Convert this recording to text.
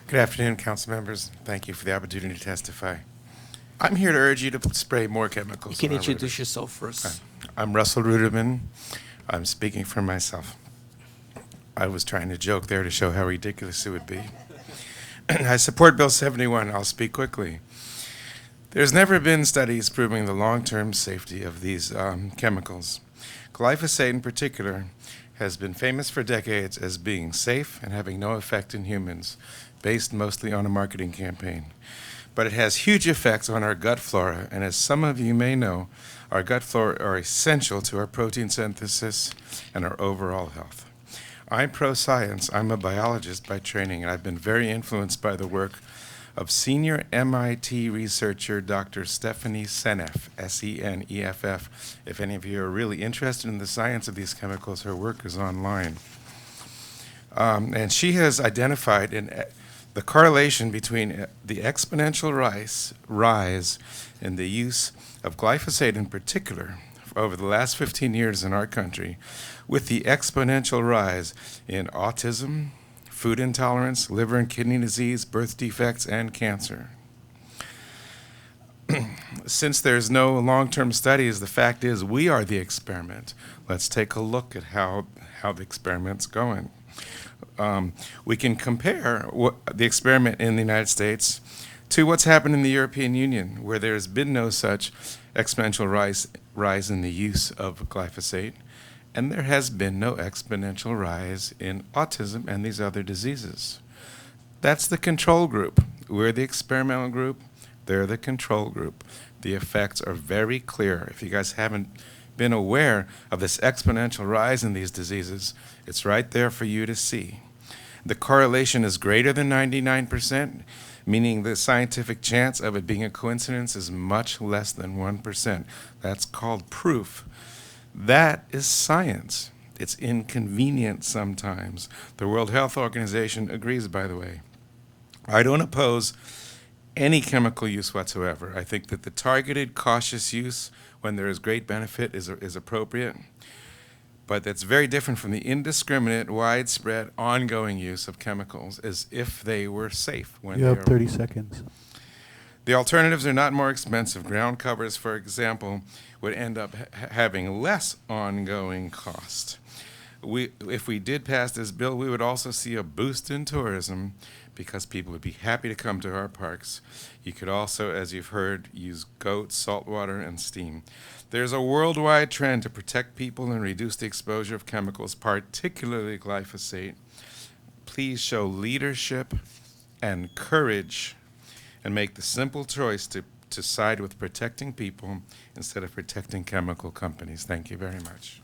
Good afternoon, council members. Thank you for the opportunity to testify. I'm here to urge you to spray more You chemicals can on our introduce roads. yourself first. I'm Russell Ruderman. I'm speaking for myself. I was trying to joke there to show how ridiculous it would be. I support Bill 71. I'll speak quickly. There's never been studies proving the long-term safety of these chemicals. Glyphosate in particular has been famous for decades as being safe and having no effect in humans, based mostly on a marketing campaign. But it has huge effects on our gut flora, and as some of you may know, our gut flora are essential to our protein synthesis and our overall health. I'm pro-science. I'm a biologist by training, and I've been very influenced by the work of senior MIT researcher Dr. Stephanie Seneff, Seneff. If any of you are really interested in the science of these chemicals, her work is online. And she has identified the correlation between the exponential rise in the use of glyphosate in particular over the last 15 years in our country with the exponential rise in autism, food intolerance, liver and kidney disease, birth defects, and cancer. Since there's no long-term studies, the fact is we are the experiment. Let's take a look at how the experiment's going. We can compare the experiment in the United States to what's happened in the European Union, where there's been no such exponential rise in the use of glyphosate, and there has been no exponential rise in autism and these other diseases. That's the control group. We're the experimental group. They're the control group. The effects are very clear. If you guys haven't been aware of this exponential rise in these diseases, it's right there for you to see. The correlation is greater than 99%, meaning the scientific chance of it being a coincidence is much less than 1%. That's called proof. That is science. It's inconvenient sometimes. The World Health Organization agrees, by the way. I don't oppose any chemical use whatsoever. I think that the targeted, cautious use when there is great benefit is appropriate. But that's very different from the indiscriminate, widespread, ongoing use of chemicals as if they were safe. When You have 30 seconds. The alternatives are not more expensive. Ground covers, for example, would end up having less ongoing cost. If we did pass this bill, we would also see a boost in tourism because people would be happy to come to our parks. You could also, as you've heard, use goats, salt water, and steam. There's a worldwide trend to protect people and reduce the exposure of chemicals, particularly glyphosate. Please show leadership and courage and make the simple choice to side with protecting people instead of protecting chemical companies. Thank you very much.